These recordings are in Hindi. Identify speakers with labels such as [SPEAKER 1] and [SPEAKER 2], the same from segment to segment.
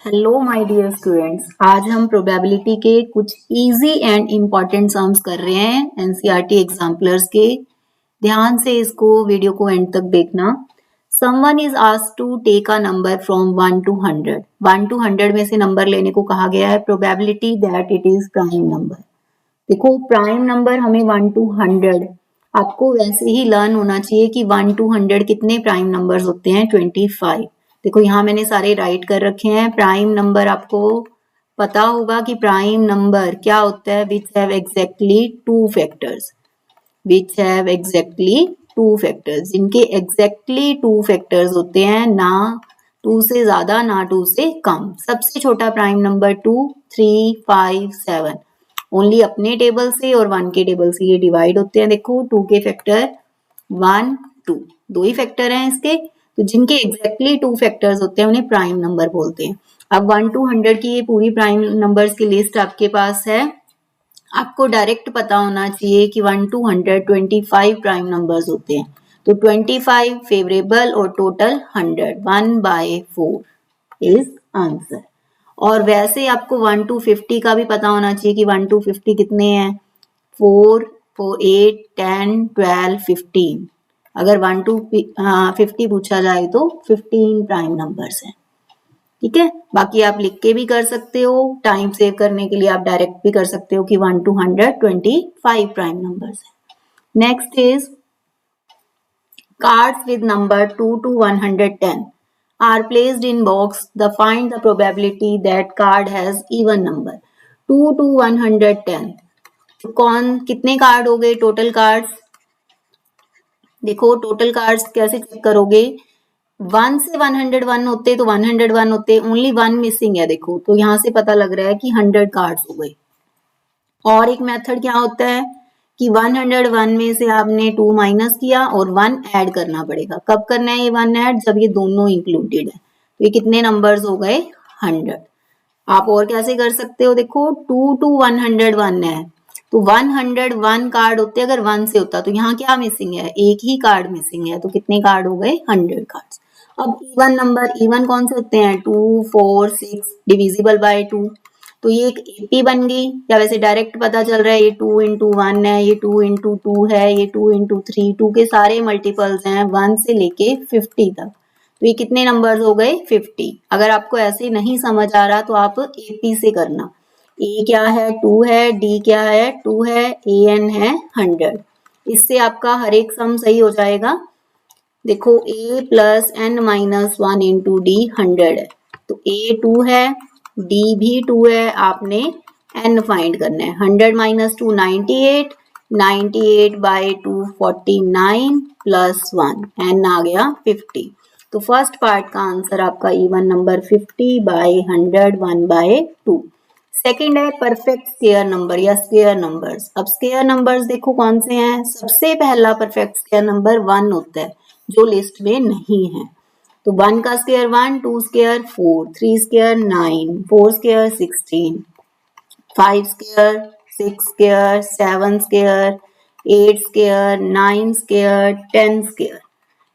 [SPEAKER 1] हेलो माय डियर स्टूडेंट्स, आज हम प्रोबेबिलिटी के कुछ इजी एंड इम्पॉर्टेंट सम्स कर रहे हैं एनसीईआरटी एग्जाम्पलर्स के। ध्यान से इसको वीडियो को एंड तक देखना। Someone is asked to take a number from 1 to 100। 1 to 100 में से नंबर लेने को कहा गया है। Probability that it is prime number. देखो प्राइम नंबर हमें 1 to 100, आपको वैसे ही लर्न होना चाहिए कि 1 to 100 कितने प्राइम नंबर्स होते हैं, 25। देखो यहाँ मैंने सारे राइट कर रखे हैं। प्राइम नंबर आपको पता होगा कि प्राइम नंबर क्या होता है, which have exactly two factors. Which have exactly two factors, जिनके एग्जैक्टली टू फैक्टर्स होते हैं, ना 2 से ज्यादा ना 2 से कम। सबसे छोटा प्राइम नंबर 2, 3, 5, 7 ओनली अपने टेबल से और 1 के टेबल से ये डिवाइड होते हैं। देखो 2 के फैक्टर 1, 2, दो ही फैक्टर हैं इसके, तो जिनके एग्जैक्टली टू फैक्टर्स होते हैं उन्हें प्राइम नंबर बोलते हैं। अब 1 to 100 की ये पूरी प्राइम नंबर्स की लिस्ट आपके पास है। आपको डायरेक्ट पता होना चाहिए कि 1 to 100 25 प्राइम नंबर्स होते हैं, तो 25 फेवरेबल और टोटल 100, 1/4 इज आंसर। और वैसे आपको 1 to 50 का भी पता होना चाहिए कि 1 to 50 कितने हैं, 4, 8, 10, 12, 15। अगर 1 to 50 पूछा जाए तो 15 प्राइम नंबर्स हैं। ठीक है, बाकी आप लिख के भी कर सकते हो। टाइम सेव करने के लिए आप डायरेक्ट भी कर सकते हो कि 1 to 100 25 प्राइम नंबर्स है। Next is cards with number 2 to 110 are placed in box. Find the probability that card has even number 2 to 110। तो कौन कितने कार्ड हो गए टोटल कार्ड्स? देखो टोटल कार्ड्स कैसे चेक करोगे, 1 से 101 होते तो 101 होते, ओनली 1 मिसिंग है। देखो तो यहाँ से पता लग रहा है कि 100 कार्ड्स हो गए। और एक मेथड क्या होता है कि 101 में से आपने 2 माइनस किया और 1 ऐड करना पड़ेगा। कब करना है ये 1 ऐड? जब ये दोनों इंक्लूडेड है। तो ये कितने नंबर्स हो गए? 100। आप और कैसे कर सकते हो, देखो 2 to 101 है तो 101 कार्ड होते अगर 1 से होता, तो यहाँ क्या मिसिंग है? एक ही कार्ड मिसिंग है, तो कितने कार्ड हो गए? 100 कार्ड्स। अब इवन नंबर, इवन कौन से होते हैं? 2, 4, 6 डिविजिबल बाय 2, तो ये एक एपी बन गई। या वैसे डायरेक्ट पता चल रहा है ये 2 into 1 है, ये 2 into 2 है, ये 2 into 3, 2 के सारे मल्टीपल्स हैं 1 से लेके 50 तक। तो ये कितने नंबर्स हो गए? 50। अगर आपको ऐसे नहीं समझ आ रहा तो आप एपी से करना। ए क्या है? 2 है, डी क्या है? 2 है, ए एन है 100। इससे आपका हर एक सम सही हो जाएगा। देखो a plus N minus 1 into D 100 है, तो a 2 है, d भी 2 है, आपने n फाइंड करना है। 100 माइनस 2 98, 98 बाई 2 49 प्लस 1, n आ गया 50। तो फर्स्ट पार्ट का आंसर आपका इवन नंबर 50/100 1/2। सेकेंड है परफेक्ट स्क्वायर नंबर या स्क्वायर नंबर्स। अब स्क्वायर नंबर्स देखो कौन से हैं। सबसे पहला परफेक्ट स्क्वायर नंबर 1 होता है, जो लिस्ट में नहीं है। तो 1 का square 1, 2 square 4, 3 square 9, 4 square 16, 5 square 6 square 7 square 8 square 9 square 10 square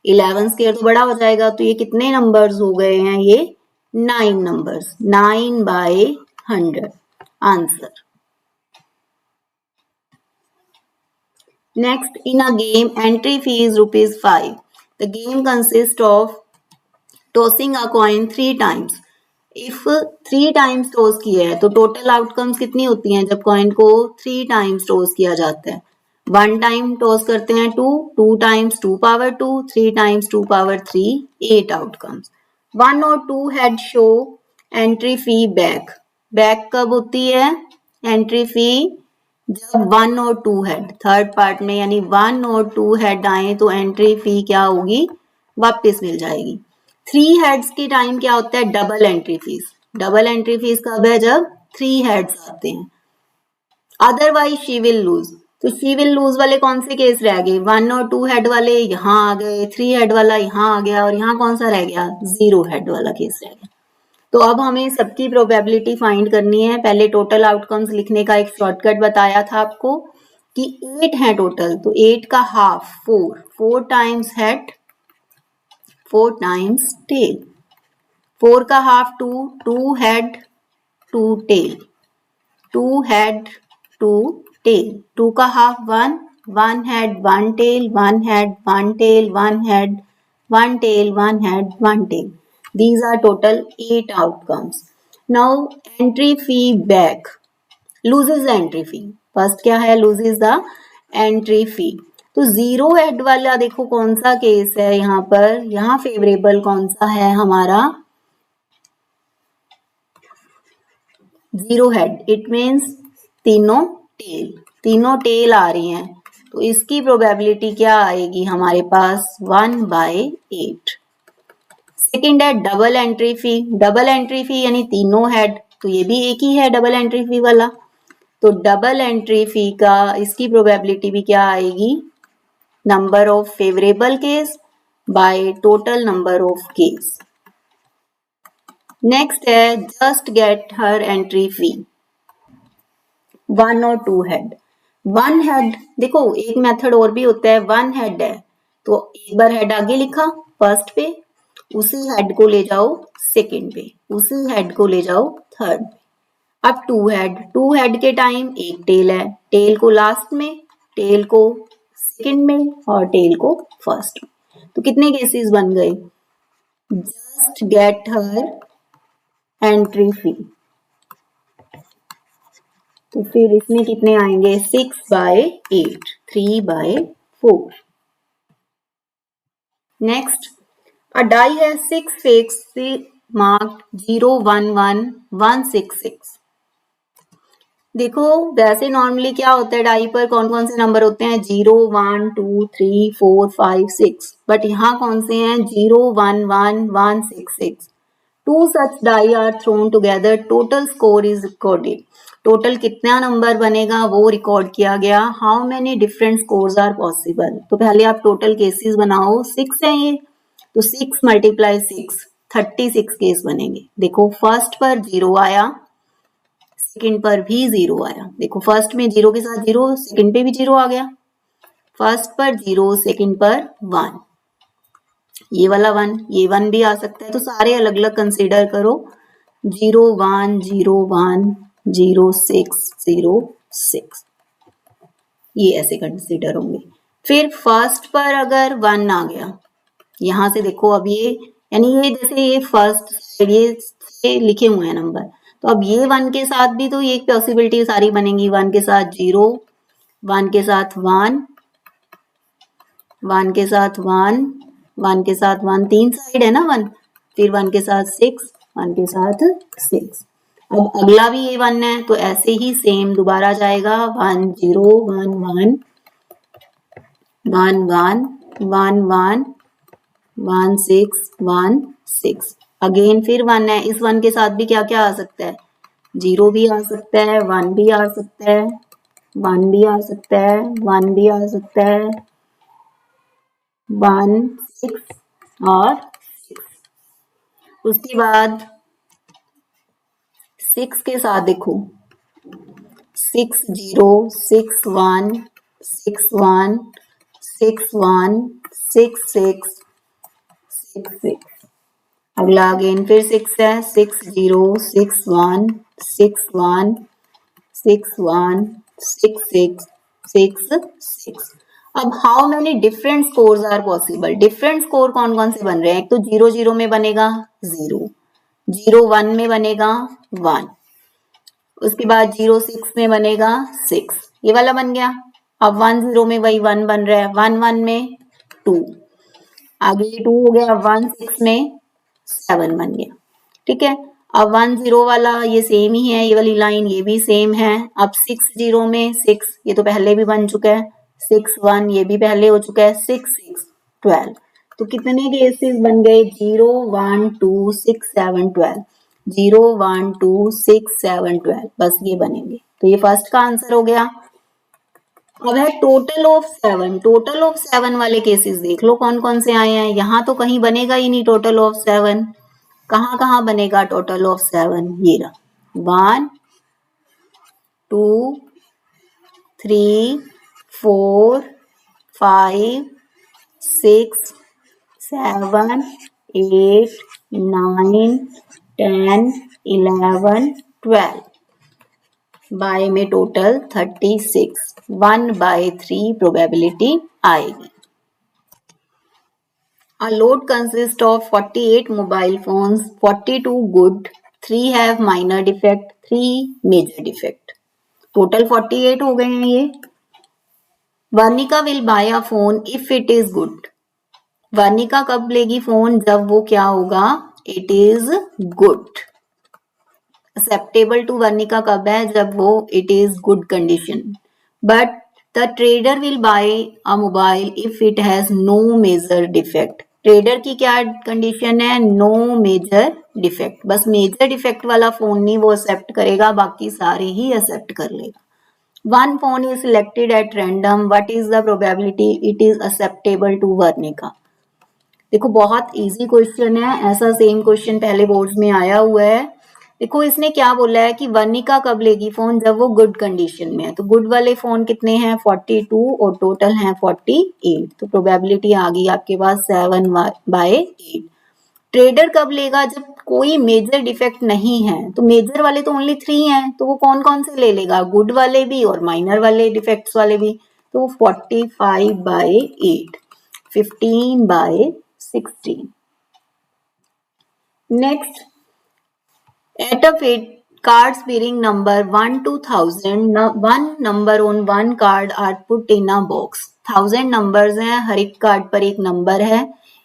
[SPEAKER 1] 11 square तो बड़ा हो जाएगा। तो ये कितने नंबर्स हो गए हैं? ये 9 numbers, 9/100 answer. Next, in a game, entry fee is ₹5. The game consists of tossing a coin 3 times. If 3 times toss किया है तो total outcomes कितनी होती हैं जब coin को 3 times toss किया जाता है? 1 time toss करते हैं 2, 2 times 2 power 2, 3 times 2 power 3, 8 outcomes. 1 और 2 head show entry fee back. Back कब होती है entry fee? जब 1 और 2 हेड थर्ड पार्ट में, यानी 1 और 2 हेड आए तो एंट्री फी क्या होगी? वापस मिल जाएगी। 3 हेड्स की टाइम क्या होता है? Double entry fees. Double entry fees कब है? जब 3 हेड्स आते हैं। अदरवाइज शी विल लूज, तो शी विल लूज वाले कौन से केस रह गए? 1 और 2 हेड वाले यहाँ आ गए, 3 हेड वाला यहाँ आ गया, और यहाँ कौन सा रह गया? 0 हेड वाला केस रह गया। तो अब हमें सबकी प्रोबेबिलिटी फाइंड करनी है। पहले टोटल आउटकम्स लिखने का एक शॉर्टकट बताया था आपको कि 8 है टोटल, तो 8 का half 4, 4 times head 4 times tail. 4 का half 2, 2 head 2 tail, 2 head 2 tail, 2 का half 1, 1 head 1 tail, 1 head 1 tail, 1 head 1 tail, 1 head 1 tail. These are total 8 outcomes. Now entry fee back. Loses the entry fee. First क्या है? Loses the entry fee. तो जीरो हेड वाला देखो कौन सा केस है यहाँ पर, यहाँ फेवरेबल कौन सा है हमारा? जीरो हेड, इट मीन्स तीनों टेल आ रही हैं, तो इसकी प्रोबेबिलिटी क्या आएगी हमारे पास? 1/8. सेकेंड है double entry fee. Double entry fee यानी तीनों हेड, तो ये भी एक ही है डबल एंट्री फी वाला, तो डबल एंट्री फी का इसकी प्रोबेबिलिटी भी क्या आएगी? Number of favourable case by total number of case. Next है just get her entry fee. 1 और 2 हेड. 1 हेड देखो एक मेथड और भी होता है, 1 हेड है तो एक बार हेड आगे लिखा फर्स्ट पे, उसी हेड को ले जाओ सेकंड पे, उसी हेड को ले जाओ थर्ड पे. अब 2 हेड के टाइम एक टेल है, टेल को लास्ट में, टेल को सेकंड में और टेल को फर्स्ट में. तो कितने केसेस बन गए? जस्ट गेट हर एंट्री फी. तो फिर इसमें कितने आएंगे? 6/8, 3/4. Next, a die has 6 fakes marked 0, 1, 1, 1, 6, 6. देखो वैसे नॉर्मली क्या होता है, डाई पर कौन कौन से नंबर होते हैं? 0, 1, 2, 3, 4, 5, 6. बट यहाँ कौन से हैं? 0, 1, 1, 1, 6, 6. 2 such die are thrown together. Total score is recorded. Total कितना नंबर बनेगा वो रिकॉर्ड किया गया. How many different scores are possible. तो पहले आप टोटल केसेस बनाओ. 6 है ये, तो 6 × 6 36 केस बनेंगे. देखो फर्स्ट पर 0 आया, सेकंड पर भी 0 आया. देखो फर्स्ट में 0 के साथ 0, सेकंड पे भी 0 आ गया. फर्स्ट पर 0, सेकंड पर 1, ये वाला 1, ये 1 भी आ सकता है. तो सारे अलग अलग कंसीडर करो. 0, 1, 0, 1, 0, 6, 0, 6, ये ऐसे कंसीडर होंगे. फिर फर्स्ट पर अगर 1 आ गया, यहां से देखो अब ये, यानी ये जैसे ये फर्स्ट साइड ये लिखे हुए हैं नंबर, तो अब ये 1 के साथ भी तो ये पॉसिबिलिटी सारी बनेंगी. 1 के साथ 0, 1 के साथ 1, 1 के साथ 1, 1 के साथ 1, 3 साइड है ना 1. फिर 1 के साथ 6, 1 के साथ 6. अब अगला भी ये 1 है, तो ऐसे ही सेम दोबारा जाएगा. 1, 0, 1, 1, 1, 1, 1, 1, 1, 6, 1, 6. अगेन फिर 1 है, इस 1 के साथ भी क्या क्या आ सकता है? 0 भी आ सकता है, 1 भी आ सकता है, 1 भी आ सकता है, 1 भी आ सकता है, 1, 6 और 6. उसके बाद 6 के साथ देखो 6, 0, 6, 1, 6, 1, 6, 1, 6, 6, 6, 6. अगला अगेन फिर 6 है, 6, 0, 6, 1, 6, 1, 6, 1, 6, 6, 6, 6. अब how many different scores are possible. Different score कौन कौन से बन रहे हैं? एक तो 0, 0 में बनेगा 0, 0, 1 में बनेगा 1, उसके बाद 0, 6 में बनेगा 6, ये वाला बन गया. अब 1, 0 में वही 1 बन रहा है, 1, 1 में 2, आगे 2 हो गया. 1, 6 में 7 बन गया. ठीक है. अब 1, 0 वाला ये सेम ही है, ये वाली लाइन ये भी सेम है. अब 6, 0 में 6, ये तो पहले भी बन चुका है. 6, 1 ये भी पहले हो चुका है. 6, 6, 12. तो कितने केसेस बन गए? 0, 1, 2, 6, 7, 12. 0, 1, 2, 6, 7, 12, बस ये बनेंगे. तो ये फर्स्ट का आंसर हो गया. अब है टोटल ऑफ 7. टोटल ऑफ 7 वाले केसेस देख लो कौन कौन से आए हैं. यहाँ तो कहीं बनेगा ही नहीं टोटल ऑफ 7. कहाँ बनेगा टोटल ऑफ 7? ये रहा. 1, 2, 3, 4, 5, 6, 7, 8, 9, 10, 11, 12 बाय में टोटल 36, 1/3 प्रोबेबिलिटी आएगी। A load consists of 48 mobile phones, 42 good, 3 have minor defect, 3 major defect. Total 48 हो गए हैं ये। वर्निका will buy a phone if it is good. वर्निका कब लेगी फोन? जब वो क्या होगा? It is good. Acceptable to वर्निका कब है? जब वो it is good condition. But the trader will buy a mobile if it has no major defect. Trader की क्या कंडीशन है? No major defect. बस मेजर डिफेक्ट वाला फोन नहीं वो एक्सेप्ट करेगा, बाकी सारे ही एक्सेप्ट कर लेगा। One phone is selected at random, what is the probability it is acceptable to Varnika? देखो बहुत इजी क्वेश्चन है, ऐसा सेम क्वेश्चन पहले बोर्ड्स में आया हुआ है। देखो इसने क्या बोला है कि वर्निका कब लेगी फोन? जब वो गुड कंडीशन में है। तो गुड वाले फोन कितने हैं? 42 और टोटल हैं 48। तो प्रोबेबिलिटी आ गई आपके पास 7/8। ट्रेडर कब लेगा? जब कोई मेजर डिफेक्ट नहीं है। तो मेजर वाले तो ओनली 3 हैं, तो वो कौन कौन से ले लेगा? गुड वाले भी और माइनर वाले डिफेक्ट्स वाले भी। तो 45/8, 15/16। Next, at a cards bearing number 1 to 1000, one number on one card are put in a box. 1000 numbers हैं, हर एक कार्ड पर एक नंबर है।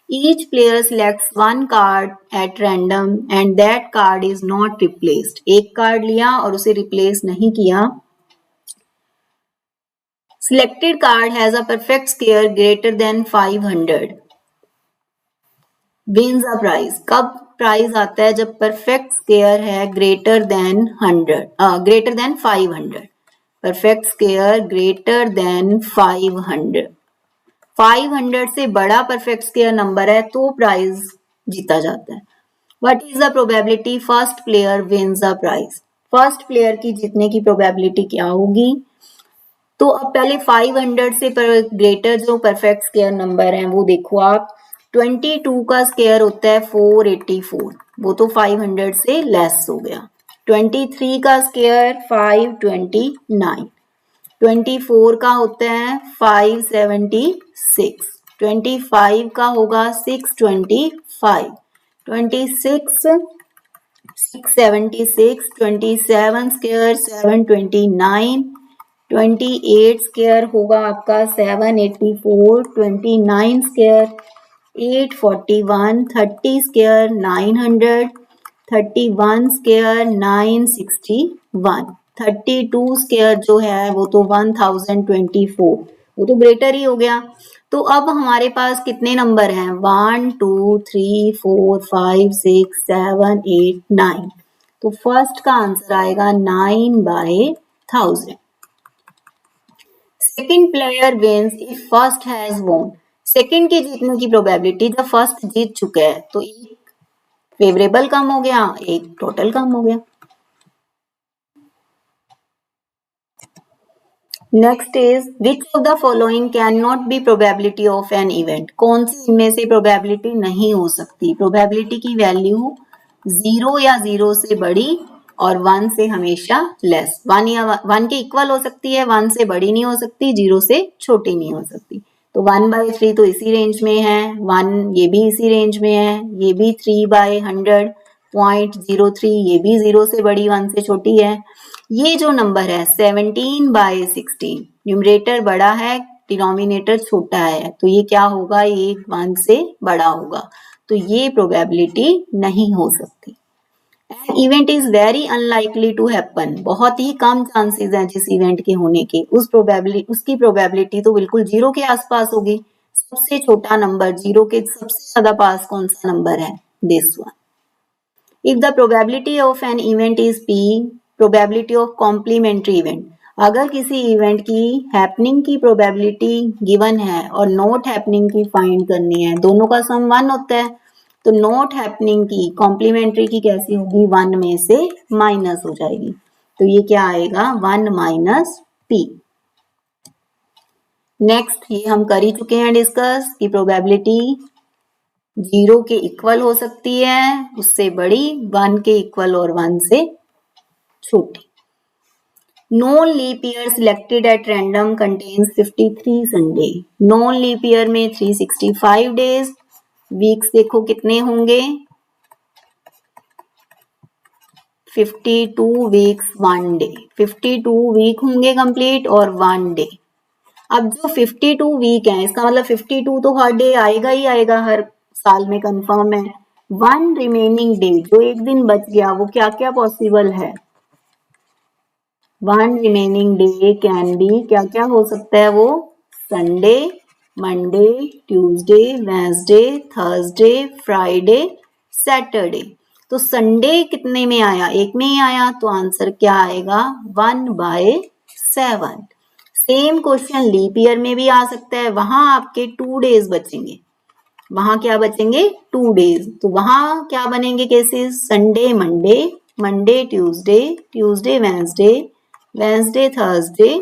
[SPEAKER 1] Each player selects one card at random and that card is not replaced. एक कार्ड लिया और उसे रिप्लेस नहीं किया। Selected card has a perfect square greater than 500. Wins a prize. कब प्राइज आता है? जब परफेक्ट स्क्वायर है greater than 500। Perfect square greater than 500। 500 से बड़ा परफेक्ट स्क्वायर नंबर है तो प्राइज जीता जाता है। What is the probability first player wins a prize? First player की जीतने की प्रोबेबिलिटी क्या होगी? तो अब पहले 500 से ग्रेटर जो परफेक्ट स्क्वायर नंबर है वो देखो आप। 22 का स्क्वायर होता है 484, वो तो 500 से लेस हो गया। 23 का स्क्वायर 529, 24 का होता है 576, 25 का होगा 625, 26 676, 27 स्क्वायर 729, 28 स्क्वायर होगा आपका 784, 29 स्क्वायर 841, 30 स्क्वायर 900, 31 स्क्वायर 961, 32 स्क्वायर जो है वो तो 1024, वो तो ग्रेटर ही हो गया। तो अब हमारे पास कितने नंबर हैं? 1 2 3 4 5 6 7 8 9। तो फर्स्ट का आंसर आएगा 9/1000। Second player wins if first has won. Second की जीतने की प्रोबेबिलिटी, जब फर्स्ट जीत चुका है तो एक फेवरेबल कम हो गया, एक टोटल कम हो गया। Next is which of the following can not be probability of an event? कौन सी इनमें से प्रोबेबिलिटी नहीं हो सकती? प्रोबेबिलिटी की वैल्यू 0 या 0 से बड़ी और 1 से हमेशा लेस। 1 या 1 के इक्वल हो सकती है, 1 से बड़ी नहीं हो सकती, 0 से छोटी नहीं हो सकती। तो 1/3 तो इसी रेंज में है, 1 ये भी इसी रेंज में है, ये भी 3/100, 0.03 ये भी 0 से बड़ी 1 से छोटी है। ये जो नंबर है 17/16, न्यूमरेटर बड़ा है डिनोमिनेटर छोटा है, तो ये क्या होगा? ये 1 से बड़ा होगा, तो ये प्रोबेबिलिटी नहीं हो सकती। An event is very unlikely to happen. बहुत ही कम चांसेस हैं जिस इवेंट के होने के, उसकी प्रोबेबिलिटी तो बिल्कुल 0 के आसपास होगी। सबसे छोटा नंबर 0 के सबसे ज्यादा पास कौन सा नंबर है? This one. If the probability of an event is P, probability of complementary event, अगर किसी इवेंट की हैपनिंग की प्रोबेबिलिटी गिवन है और नॉट हैपनिंग की फाइंड करनी है, दोनों का सम 1 होता है, तो नॉट हैपनिंग की कॉम्प्लीमेंट्री की कैसी होगी? 1 में से माइनस हो जाएगी, तो ये क्या आएगा? 1 - P। नेक्स्ट, ये हम कर ही चुके हैं डिस्कस कि प्रोबेबिलिटी 0 के इक्वल हो सकती है, उससे बड़ी, 1 के इक्वल और 1 से छोटी। Non leap year selected at random contains 53 Sunday. Non leap year में 365 डेज, वीक्स देखो कितने होंगे, 52 वीक्स 1 डे, 52 वीक होंगे कंप्लीट और 1 डे। अब जो 52 वीक है इसका मतलब 52 तो हर डे आएगा ही आएगा, हर साल में कंफर्म है। 1 रिमेनिंग डे, जो एक दिन बच गया, वो क्या क्या पॉसिबल है? 1 रिमेनिंग डे कैन बी, क्या क्या हो सकता है वो? Sunday, Monday, Tuesday, Wednesday, Thursday, Friday, Saturday. तो संडे कितने में आया? एक में ही आया, तो आंसर क्या आएगा? 1/7। सेम क्वेश्चन लीप ईयर में भी आ सकता है, वहां आपके 2 डेज बचेंगे। वहां क्या बचेंगे? 2 डेज। तो वहां क्या बनेंगे cases? Sunday Monday, Monday Tuesday, Tuesday Wednesday, Wednesday Thursday,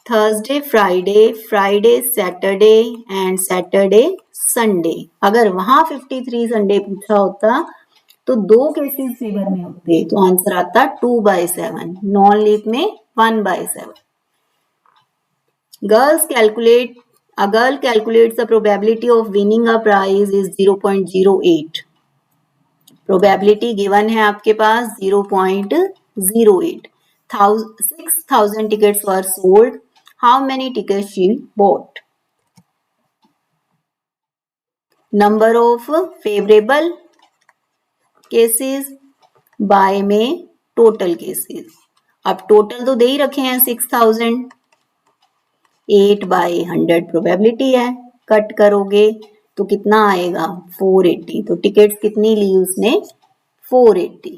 [SPEAKER 1] Thursday Friday, Friday Saturday and Saturday Sunday. अगर वहां 53 संडे पूछा होता तो 2 केसेस फेवर में होते, तो आंसर आता 2/7। नॉन लीप में 1/7। A girl calculates the probability of winning a prize is 0.08. Probability given है आपके पास 0.08। 6,000 tickets were sold. How many tickets she bought? Number of favorable cases, by में टोटल केसेस। अब टोटल तो दे ही रखे हैं 6,000, 8/100 प्रोबेबिलिटी है, कट करोगे तो कितना आएगा? 480। तो टिकट कितनी ली उसने? 480।